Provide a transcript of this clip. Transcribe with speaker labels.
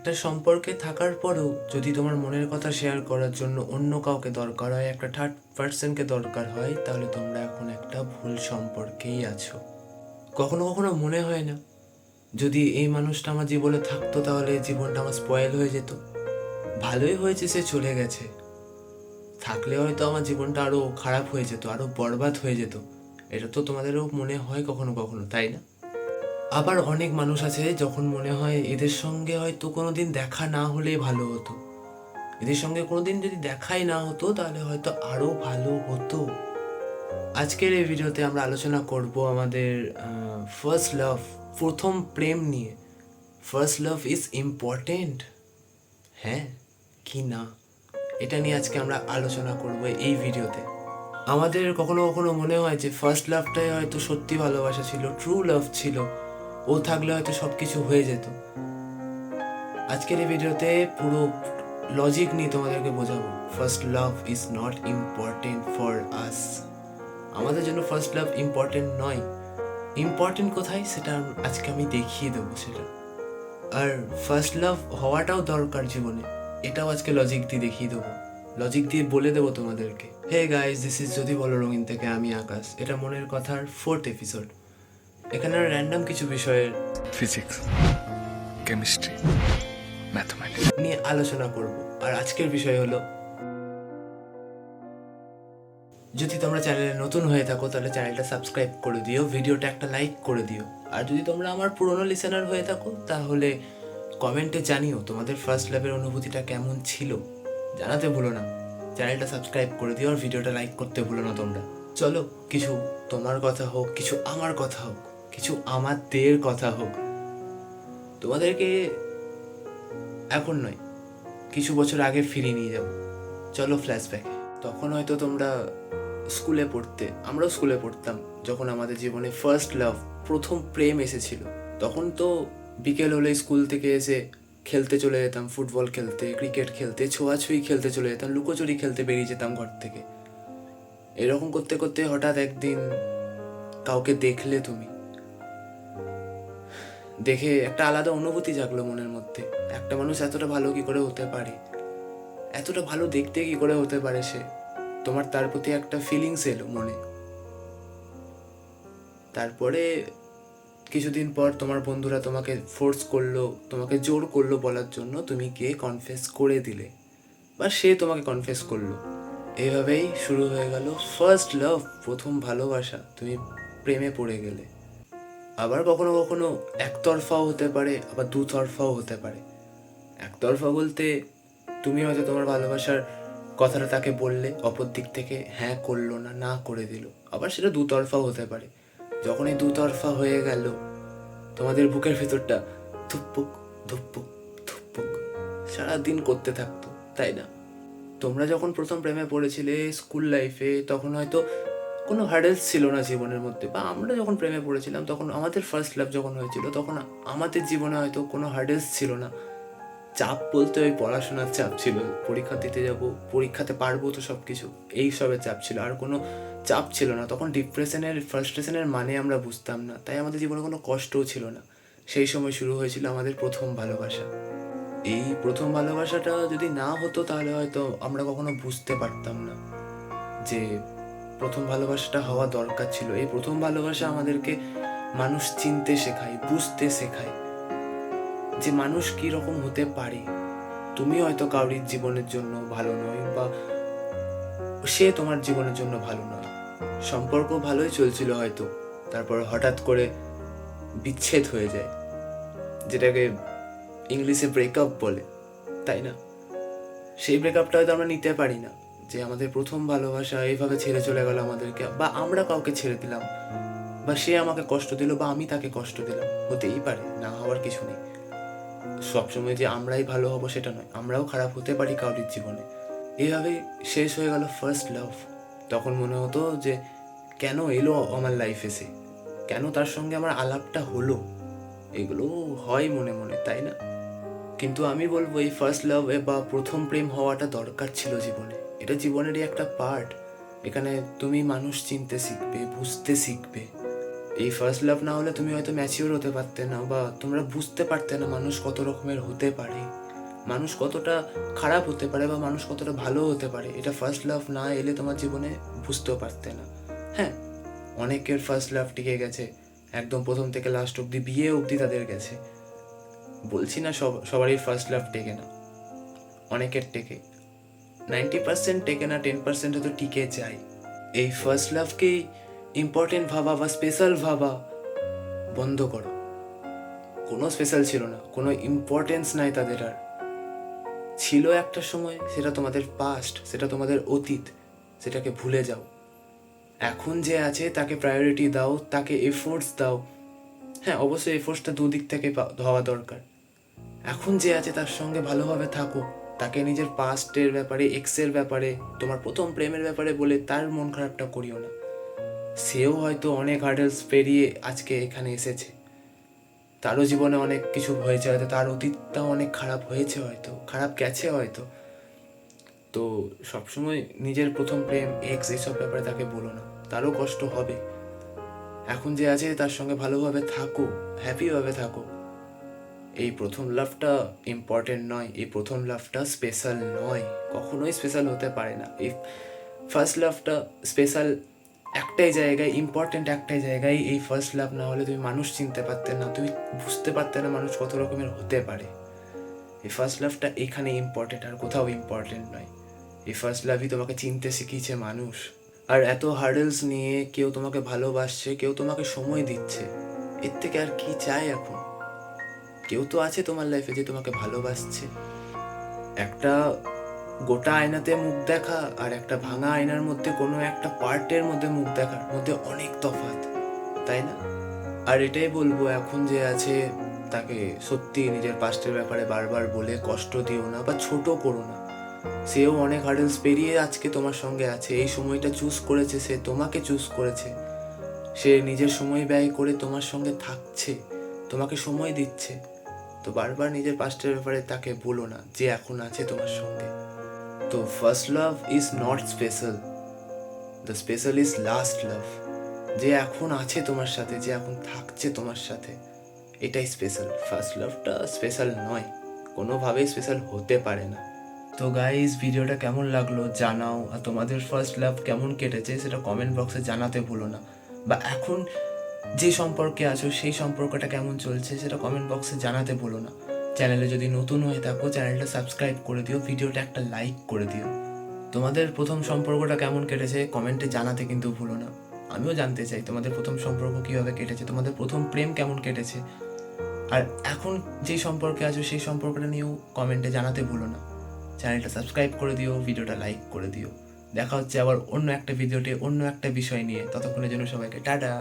Speaker 1: একটা সম্পর্কে থাকার পরেও যদি তোমার মনের কথা শেয়ার করার জন্য অন্য কাউকে দরকার হয়, একটা থার্ড পার্সনকে দরকার হয়, তাহলে তোমরা এখন একটা ভুল সম্পর্কেই আছো। কখনো কখনো মনে হয় না যদি এই মানুষটা আমার জীবনে থাকতো তাহলে জীবনটা আমার স্পয়েল হয়ে যেত। ভালোই হয়েছে সে চলে গেছে, থাকলে হয়তো আমার জীবনটা আরো খারাপ হয়ে যেত, আরো বরবাদ হয়ে যেত। এটা তো তোমাদেরও মনে হয় কখনো কখনো, তাই না? আবার অনেক মানুষ আছে যখন মনে হয় এদের সঙ্গে হয়তো কোনোদিন দেখা না হলেই ভালো হতো, এদের সঙ্গে কোনোদিন যদি দেখাই না হতো তাহলে হয়তো আরো ভালো হতো। আজকের এই ভিডিওতে আমরা আলোচনা করব আমাদের ফার্স্ট লাভ, প্রথম প্রেম নিয়ে। ফার্স্ট লাভ ইজ ইম্পর্টেন্ট, হ্যাঁ কি না, এটা নিয়ে আজকে আমরা আলোচনা করব এই ভিডিওতে। আমাদের কখনো কখনো মনে হয় যে ফার্স্ট লাভটাই হয়তো সত্যি ভালোবাসা ছিল, ট্রু লাভ ছিল, ও থাকলে হয়তো সব কিছু হয়ে যেত। আজকের এই ভিডিওতে পুরো লজিক নিয়ে তোমাদেরকে বোঝাবো first love is not important for us. আমাদের জন্য ফার্স্ট লাভ ইম্পর্টেন্ট নয়। ইম্পর্টেন্ট কোথায় সেটা আজকে আমি দেখিয়ে দেবো সেটা। আর ফার্স্ট লাভ হওয়াটাও দরকার জীবনে, এটাও আজকে লজিক দিয়ে দেখিয়ে দেবো, লজিক দিয়ে বলে দেবো তোমাদেরকে। হে গাইস, দিস ইজ যদি বলো রঙিন থেকে আমি আকাশ। এটা মনের কথার 4th এপিসোড। এখানে র্যান্ডম কিছু বিষয়ের
Speaker 2: ফিজিক্স, কেমিস্ট্রি, ম্যাথমেটিক্স
Speaker 1: নিয়ে আলোচনা করব। আর আজকের বিষয় হলো, যদি তোমরা চ্যানেলে নতুন হয়ে থাকো তাহলে চ্যানেলটা সাবস্ক্রাইব করে দিও, ভিডিওটা একটা লাইক করে দিও। আর যদি তোমরা আমার পুরনো লিসেনার হয়ে থাকো তাহলে কমেন্টে জানিও তোমাদের ফার্স্ট লাভের অনুভূতিটা কেমন ছিল, জানাতে ভুলো না। চ্যানেলটা সাবস্ক্রাইব করে দিও আর ভিডিওটা লাইক করতে ভুলো না তোমরা। চলো, কিছু তোমার কথা হোক, কিছু আমার কথা হোক, কিছু আমাদের কথা হোক, তোমাদেরকে এখন নয় কিছু বছর আগে ফিরিয়ে নিয়ে যাবো। চলো ফ্ল্যাশব্যাকে। তখন হয়তো তোমরা স্কুলে পড়তে, আমরাও স্কুলে পড়তাম, যখন আমাদের জীবনে ফার্স্ট লাভ, প্রথম প্রেম এসেছিল। তখন তো বিকেল হলে স্কুল থেকে এসে খেলতে চলে যেতাম, ফুটবল খেলতে, ক্রিকেট খেলতে, ছোঁয়াছুঁই খেলতে চলে যেতাম, লুকোচুরি খেলতে বেরিয়ে যেতাম ঘর থেকে। এরকম করতে করতে হঠাৎ একদিন কাউকে দেখলে, তুমি দেখে একটা আলাদা অনুভূতি জাগলো মনের মধ্যে। একটা মানুষ এতটা ভালো কি করে হতে পারে, এতটা ভালো দেখতে কি করে হতে পারে সে, তোমার তার প্রতি একটা ফিলিংস এলো মনে। তারপরে কিছুদিন পর তোমার বন্ধুরা তোমাকে ফোর্স করলো, তোমাকে জোর করলো বলার জন্য, তুমি গিয়ে কনফেস করে দিলে, বা সে তোমাকে কনফেস করলো। এইভাবেই শুরু হয়ে গেল ফার্স্ট লাভ, প্রথম ভালোবাসা। তুমি প্রেমে পড়ে গেলে। আবার কখনো কখনো একতরফাও হতে পারে, আবার দুতরফাও হতে পারে। একতরফা বলতে তুমি হয়তো তোমার ভালোবাসার কথাটা তাকে বললে, অপর দিক থেকে হ্যাঁ করলো না, না করে দিল। আবার সেটা দুতরফাও হতে পারে। যখন এই দুতরফা হয়ে গেল, তোমাদের বুকের ভেতরটা ধুকপুক ধুকপুক ধুকপুক সারাদিন করতে থাকতো, তাই না? তোমরা যখন প্রথম প্রেমে পড়েছিলে স্কুল লাইফে, তখন হয়তো কোনো হার্ডেলস ছিল না জীবনের মধ্যে, বা আমরা যখন প্রেমে পড়েছিলাম তখন আমাদের ফার্স্ট লাভ যখন হয়েছিল তখন আমাদের জীবনে হয়তো কোনো হার্ডেলস ছিল না। চাপ বলতে ওই পড়াশোনার চাপ ছিল, পরীক্ষা দিতে যাব, পরীক্ষাতে পারবো তো সব কিছু, এই সবের চাপ ছিল, আর কোনো চাপ ছিল না। তখন ডিপ্রেশনের, ফ্রাস্ট্রেশনের মানে আমরা বুঝতাম না, তাই আমাদের জীবনে কোনো কষ্টও ছিল না। সেই সময় শুরু হয়েছিল আমাদের প্রথম ভালোবাসা। এই প্রথম ভালোবাসাটা যদি না হতো তাহলে হয়তো আমরা কখনো বুঝতে পারতাম না যে প্রথম ভালোবাসাটা হওয়া দরকার ছিল। এই প্রথম ভালোবাসা আমাদেরকে মানুষ চিনতে শেখায়, বুঝতে শেখায় যে মানুষ কি রকম হতে পারে। তুমি হয়তো কাউরির জীবনের জন্য ভালো নয়, বা সে তোমার জীবনের জন্য ভালো নয়। সম্পর্ক ভালোই চলছিল হয়তো, তারপর হঠাৎ করে বিচ্ছেদ হয়ে যায়, যেটাকে ইংলিশে ব্রেকআপ বলে, তাই না? সেই ব্রেকআপটা হয়তো আমরা নিতে পারি না, যে আমাদের প্রথম ভালোবাসা এইভাবে ছেড়ে চলে গেল আমাদেরকে, বা আমরা কাউকে ছেড়ে দিলাম, বা সে আমাকে কষ্ট দিল, বা আমি তাকে কষ্ট দিলাম। হতেই পারে, না হওয়ার কিছু নেই। সবসময় যে আমরাই ভালো হব সেটা নয়, আমরাও খারাপ হতে পারি কাউরির জীবনে। এইভাবে শেষ হয়ে গেল ফার্স্ট লাভ। তখন মনে হতো যে কেন এলো আমার লাইফে সে, কেন তার সঙ্গে আমার আলাপটা হলো, এগুলো হয় মনে মনে, তাই না? কিন্তু আমি বলবো এই ফার্স্ট লাভ বা প্রথম প্রেম হওয়াটা দরকার ছিল জীবনে। এটা জীবনেরই একটা পার্ট। এখানে তুমি মানুষ চিনতে শিখবে, বুঝতে শিখবে। এই ফার্স্ট লাভ না হলে তুমি হয়তো ম্যাচিওর হতে পারতে না, বা তোমরা বুঝতে পারতে না মানুষ কত রকমের হতে পারে, মানুষ কতটা খারাপ হতে পারে বা মানুষ কতটা ভালো হতে পারে। এটা ফার্স্ট লাভ না এলে তোমার জীবনে বুঝতেও পারতে না। হ্যাঁ, অনেকের ফার্স্ট লাভ টিকে গেছে, একদম প্রথম থেকে লাস্ট অবধি, বিয়ে অবধি তাদের গেছে। বলছি না সবারই ফার্স্ট লাভ টেকে না, অনেকের টেকে, 90% টেকে না, 10% হয়তো টিকে যায়। এই ফার্স্ট লাভকেই ইম্পর্টেন্ট ভাবা বা স্পেশাল ভাবা বন্ধ করো। কোনো স্পেশাল ছিল না, কোনো ইম্পর্টেন্স নাই তাদের আর। ছিল একটা সময়, সেটা তোমাদের পাস্ট, সেটা তোমাদের অতীত, সেটাকে ভুলে যাও। এখন যে আছে তাকে প্রায়োরিটি দাও, তাকে এফোর্টস দাও। হ্যাঁ, অবশ্যই এফোর্টসটা দুদিক থেকে হওয়া দরকার। এখন যে আছে তার সঙ্গে ভালোভাবে থাকো, তাকে নিজের পাস্টের ব্যাপারে, এক্সের ব্যাপারে, তোমার প্রথম প্রেমের ব্যাপারে বলে তার মন খারাপটা করিও না। সেও হয়তো অনেক হার্ডেলস পেরিয়ে আজকে এখানে এসেছে, তারও জীবনে অনেক কিছু হয়েছে, হয়তো তার অতীতটাও অনেক খারাপ হয়েছে, হয়তো খারাপ গেছে হয়তো। তো সবসময় নিজের প্রথম প্রেম, এক্স, এইসব ব্যাপারে তাকে বলো না, তারও কষ্ট হবে। এখন যে আছে তার সঙ্গে ভালোভাবে থাকো, হ্যাপিভাবে থাকো। এই প্রথম লাভটা ইম্পর্টেন্ট নয়, এই প্রথম লাভটা স্পেশাল নয়, কখনোই স্পেশাল হতে পারে না। এই ফার্স্ট লাভটা স্পেশাল একটাই জায়গায়, ইম্পর্টেন্ট একটাই জায়গায়। এই ফার্স্ট লাভ না হলে তুমি মানুষ চিনতে পারতে না, তুমি বুঝতে পারতে না মানুষ কত রকমের হতে পারে। এই ফার্স্ট লাভটা এখানে ইম্পর্টেন্ট, আর কোথাও ইম্পর্টেন্ট নয়। এই ফার্স্ট লাভই তোমাকে চিনতে শিখিয়েছে মানুষ। আর এত হার্ডেলস নিয়ে কেউ তোমাকে ভালোবাসছে, কেউ তোমাকে সময় দিচ্ছে, এর থেকে আর কি চাই এখন? কেউ তো আছে তোমার লাইফে যে তোমাকে ভালোবাসছে। একটা গোটা আয়নাতে মুখ দেখা আর একটা ভাঙা আয়নার মধ্যে কোনো একটা পার্টের মধ্যে মুখ দেখার মধ্যে অনেক তফাৎ, তাই না? আর এটাই বলবো, এখন যে আছে তাকে সত্যি নিজের পাস্টের ব্যাপারে বারবার বলে কষ্ট দিও না বা ছোট করো না। সেও অনেক হার্ডেলস পেরিয়ে আজকে তোমার সঙ্গে আছে, এই সময়টা চুজ করেছে, সে তোমাকে চুজ করেছে, সে নিজের সময় ব্যয় করে তোমার সঙ্গে থাকছে, তোমাকে সময় দিচ্ছে। তো বারবার নিজের পাস্টের ব্যাপারে তাকে বলো না যে এখন আছে তোমার সঙ্গে। তো first love is not special, the special is last love. যে এখন আছে তোমার সাথে, যে এখন থাকছে তোমার সাথে, এটাই স্পেশাল। ফার্স্ট লাভটা স্পেশাল নয়, কোনোভাবেই স্পেশাল হতে পারে না। তো গাইজ, ভিডিওটা কেমন লাগলো জানাও, আর তোমাদের ফার্স্ট লাভ কেমন কেটেছে সেটা কমেন্ট বক্সে জানাতে ভুলো না। বা এখন যে সম্পর্কে আছো সেই সম্পর্কটা কেমন চলছে সেটা কমেন্ট বক্সে জানাতে ভুলো না। চ্যানেলে যদি নতুন হয়ে থাকো চ্যানেলটা সাবস্ক্রাইব করে দিও, ভিডিওটা একটা লাইক করে দিও। তোমাদের প্রথম সম্পর্কটা কেমন কেটেছে কমেন্টে জানাতে কিন্তু ভুলো না। আমিও জানতে চাই তোমাদের প্রথম সম্পর্ক কীভাবে কেটেছে, তোমাদের প্রথম প্রেম কেমন কেটেছে, আর এখন যে সম্পর্কে আছো সেই সম্পর্কটা নিয়েও কমেন্টে জানাতে ভুলো না। চ্যানেলটা সাবস্ক্রাইব করে দিও, ভিডিওটা লাইক করে দিও। দেখা হচ্ছে আবার অন্য একটা ভিডিওতে অন্য একটা বিষয় নিয়ে। ততক্ষণের জন্য সবাইকে টাটা।